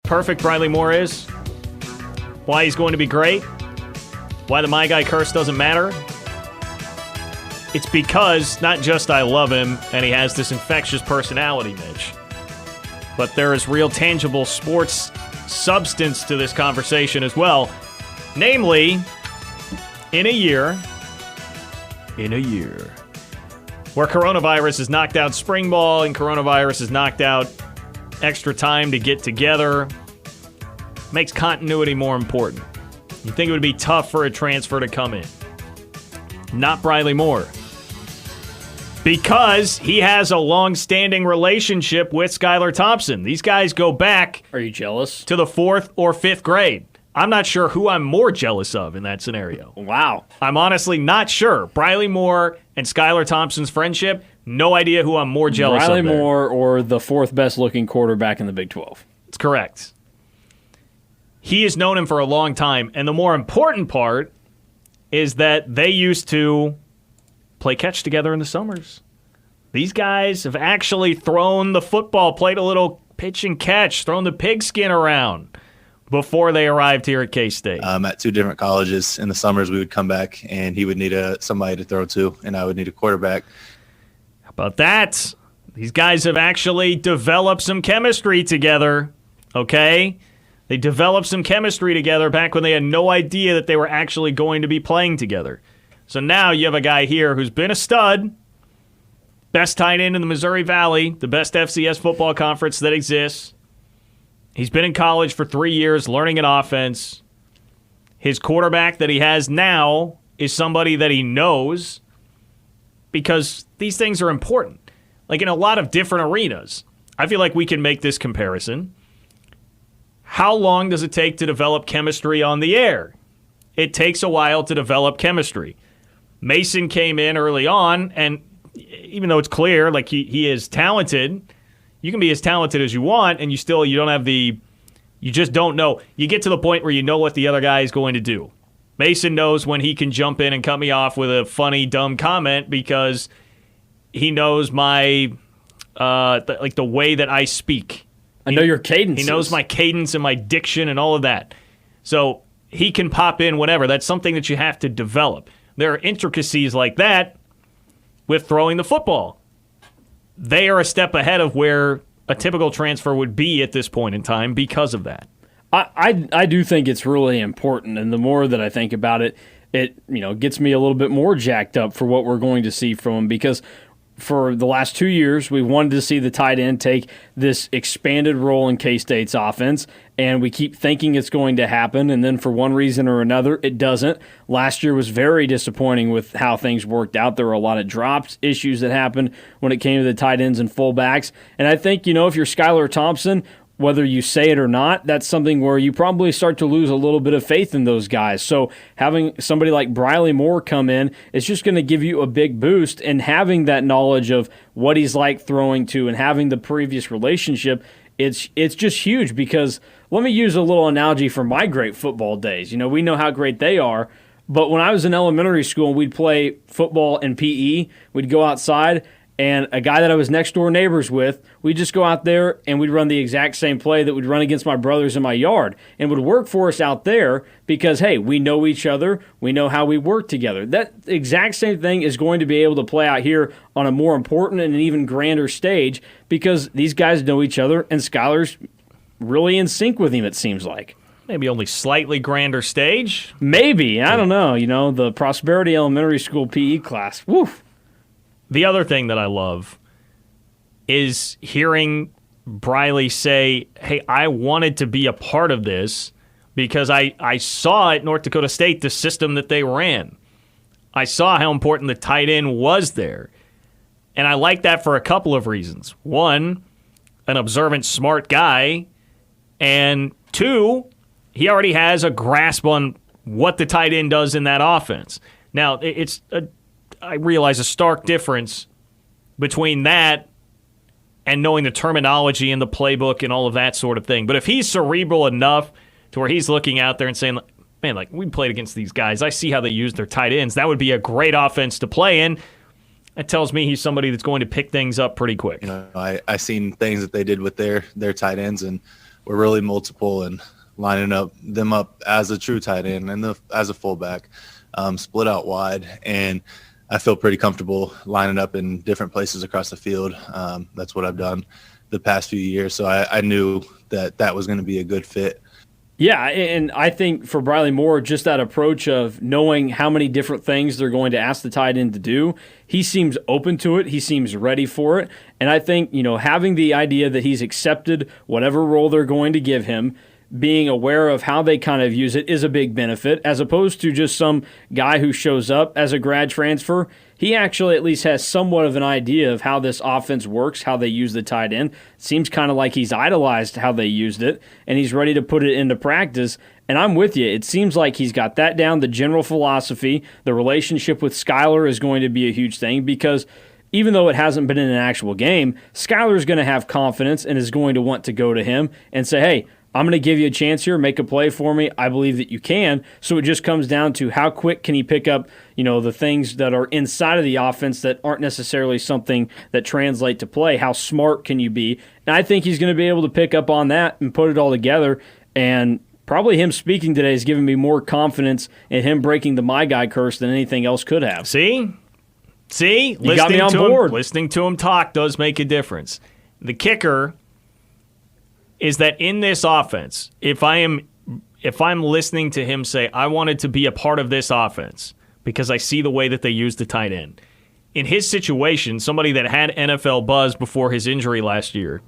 perfect Briley Moore is, why he's going to be great, why the My Guy curse doesn't matter. It's because not just I love him and he has this infectious personality, Mitch, but there is real tangible sports substance to this conversation as well. Namely, in a year where coronavirus has knocked out spring ball and coronavirus has knocked out extra time to get together, makes continuity more important. You think it would be tough for a transfer to come in. Not Briley Moore. Because he has a long-standing relationship with Skylar Thompson. These guys go back. Are you jealous? To the 4th or 5th grade. I'm not sure who I'm more jealous of in that scenario. Wow. I'm honestly not sure. Briley Moore and Skylar Thompson's friendship, no idea who I'm more jealous of. Briley Moore or the 4th best-looking quarterback in the Big 12. That's correct. He has known him for a long time, and the more important part is that they used to play catch together in the summers. These guys have actually thrown the football, played a little pitch and catch, thrown the pigskin around before they arrived here at K-State. At 2 different colleges in the summers, we would come back, and he would need somebody to throw to, and I would need a quarterback. How about that? These guys have actually developed some chemistry together, okay? They developed some chemistry together back when they had no idea that they were actually going to be playing together. So now you have a guy here who's been a stud, best tight end in the Missouri Valley, the best FCS football conference that exists. He's been in college for 3 years learning an offense. His quarterback that he has now is somebody that he knows because these things are important. Like in a lot of different arenas, I feel like we can make this comparison. How long does it take to develop chemistry on the air? It takes a while to develop chemistry. Mason came in early on, and even though it's clear, like he is talented, you can be as talented as you want, and you don't have you just don't know. You get to the point where you know what the other guy is going to do. Mason knows when he can jump in and cut me off with a funny, dumb comment because he knows my, the way that I speak. I know your cadence. He knows my cadence and my diction and all of that. So he can pop in whenever. That's something that you have to develop. There are intricacies like that with throwing the football. They are a step ahead of where a typical transfer would be at this point in time because of that. I do think it's really important, and the more that I think about it, it gets me a little bit more jacked up for what we're going to see from him because for the last 2 years, we wanted to see the tight end take this expanded role in K-State's offense, and we keep thinking it's going to happen, and then for one reason or another, it doesn't. Last year was very disappointing with how things worked out. There were a lot of drops, issues that happened when it came to the tight ends and fullbacks, and I think, if you're Skylar Thompson, whether you say it or not, that's something where you probably start to lose a little bit of faith in those guys. So having somebody like Briley Moore come in is just going to give you a big boost, and having that knowledge of what he's like throwing to and having the previous relationship, it's just huge because let me use a little analogy from my great football days. We know how great they are, but when I was in elementary school, we'd play football and PE. We'd go outside, and a guy that I was next door neighbors with, we'd just go out there and we'd run the exact same play that we'd run against my brothers in my yard. And it would work for us out there because, hey, we know each other. We know how we work together. That exact same thing is going to be able to play out here on a more important and an even grander stage because these guys know each other and Skylar's really in sync with him, it seems like. Maybe only slightly grander stage? Maybe. I don't know. The Prosperity Elementary School PE class. Woof. The other thing that I love is hearing Briley say, hey, I wanted to be a part of this because I saw at North Dakota State the system that they ran. I saw how important the tight end was there. And I like that for a couple of reasons. One, an observant, smart guy. And two, he already has a grasp on what the tight end does in that offense. Now, I realize a stark difference between that and knowing the terminology in the playbook and all of that sort of thing. But if he's cerebral enough to where he's looking out there and saying, man, like we played against these guys, I see how they use their tight ends. That would be a great offense to play in. That tells me he's somebody that's going to pick things up pretty quick. I seen things that they did with their tight ends, and were really multiple and lining them up as a true tight end and as a fullback, split out wide. And I feel pretty comfortable lining up in different places across the field. That's what I've done the past few years. So I knew that was going to be a good fit. Yeah, and I think for Briley Moore, just that approach of knowing how many different things they're going to ask the tight end to do, he seems open to it. He seems ready for it. And I think, having the idea that he's accepted whatever role they're going to give him, being aware of how they kind of use it is a big benefit, as opposed to just some guy who shows up as a grad transfer. He actually at least has somewhat of an idea of how this offense works, how they use the tight end. Seems kind of like he's idolized how they used it, and he's ready to put it into practice. And I'm with you. It seems like he's got that down, the general philosophy. The relationship with Skylar is going to be a huge thing because even though it hasn't been in an actual game, Skylar's going to have confidence and is going to want to go to him and say, hey, I'm going to give you a chance here, make a play for me. I believe that you can. So it just comes down to how quick can he pick up, the things that are inside of the offense that aren't necessarily something that translate to play. How smart can you be? And I think he's going to be able to pick up on that and put it all together. And probably him speaking today has given me more confidence in him breaking the my guy curse than anything else could have. See, you got me on board. Listening to him talk does make a difference. The kicker is that in this offense, if I'm listening to him say, I wanted to be a part of this offense because I see the way that they use the tight end. In his situation, somebody that had NFL buzz before his injury last year,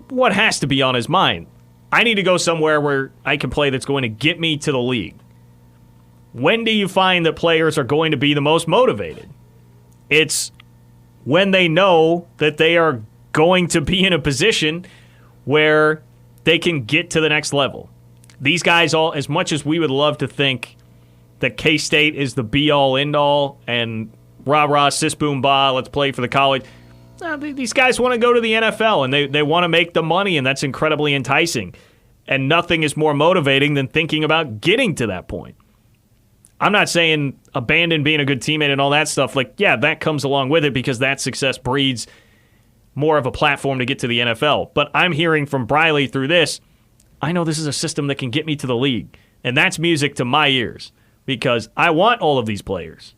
what has to be on his mind? I need to go somewhere where I can play that's going to get me to the league. When do you find that players are going to be the most motivated? It's when they know that they are going to be in a position where they can get to the next level. These guys, all as much as we would love to think that K-State is the be-all, end-all, and rah-rah, sis-boom-bah, let's play for the college, these guys want to go to the NFL, and they want to make the money, and that's incredibly enticing. And nothing is more motivating than thinking about getting to that point. I'm not saying abandon being a good teammate and all that stuff. That comes along with it because that success breeds more of a platform to get to the NFL. But I'm hearing from Briley through this, I know this is a system that can get me to the league. And that's music to my ears because I want all of these players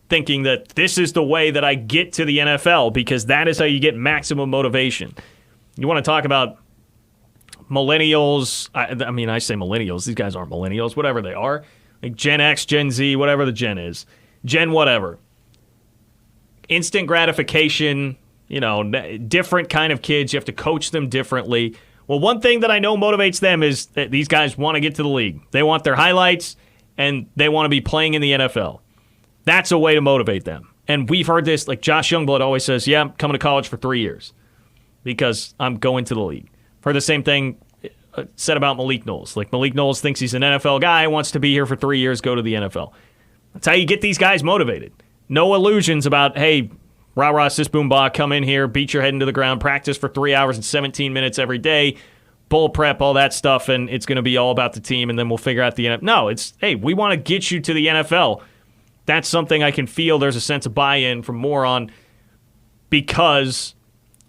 thinking that this is the way that I get to the NFL because that is how you get maximum motivation. You want to talk about millennials. I say millennials. These guys aren't millennials, whatever they are. Like Gen X, Gen Z, whatever the Gen is. Gen whatever. Instant gratification, different kind of kids. You have to coach them differently. Well, one thing that I know motivates them is that these guys want to get to the league. They want their highlights, and they want to be playing in the NFL. That's a way to motivate them. And we've heard this, like Josh Youngblood always says, yeah, I'm coming to college for 3 years because I'm going to the league. I've heard the same thing said about Malik Knowles. Like Malik Knowles thinks he's an NFL guy, wants to be here for 3 years, go to the NFL. That's how you get these guys motivated. No illusions about, hey, rah-rah, sis-boom-bah, come in here, beat your head into the ground, practice for 3 hours and 17 minutes every day, bull prep, all that stuff, and it's going to be all about the team, and then we'll figure out the NFL. No, it's, hey, we want to get you to the NFL. That's something I can feel there's a sense of buy-in from Moore on because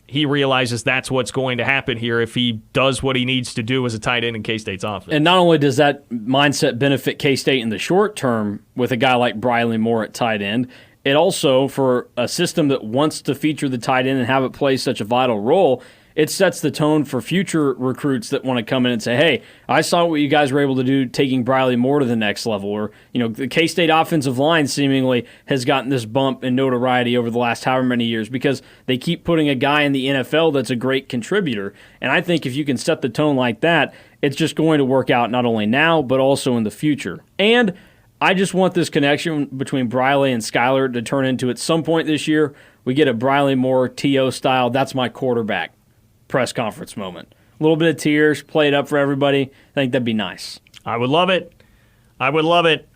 he realizes that's what's going to happen here if he does what he needs to do as a tight end in K-State's offense. And not only does that mindset benefit K-State in the short term with a guy like Briley Moore at tight end, it also, for a system that wants to feature the tight end and have it play such a vital role, it sets the tone for future recruits that want to come in and say, hey, I saw what you guys were able to do taking Briley Moore to the next level. Or, the K-State offensive line seemingly has gotten this bump in notoriety over the last however many years because they keep putting a guy in the NFL that's a great contributor. And I think if you can set the tone like that, it's just going to work out not only now, but also in the future. And I just want this connection between Briley and Skylar to turn into, at some point this year, we get a Briley Moore T.O. style, that's my quarterback press conference moment. A little bit of tears, play it up for everybody. I think that'd be nice. I would love it.